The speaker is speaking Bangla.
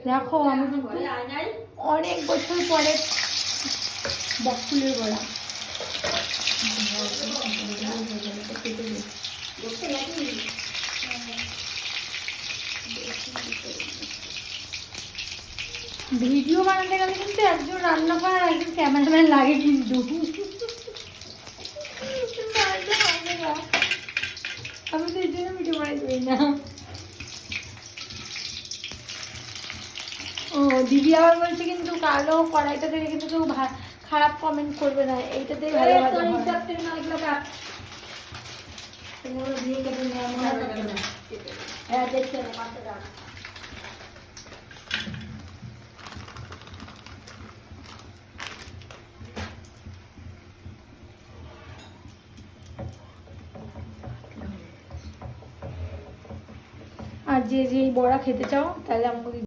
দেখো আমি অনেক বছর পরে বকফুলের বড়া। ভিডিও বানাতে গেলে কিন্তু একজন রান্না করার একজন ক্যামেরাম্যান লাগে কিন্তু। আমি তো এই জন্য ভিডিও বানাই দেই না। ও দিদি আবার বলছে কিন্তু কালো কড়াইটা দেখে কিন্তু কেউ খারাপ কমেন্ট করবে না, এইটাতেই ভালো ভালো হ্যাঁ দেখতে আর যে বড়া খেতে চাও তাহলে আমাকে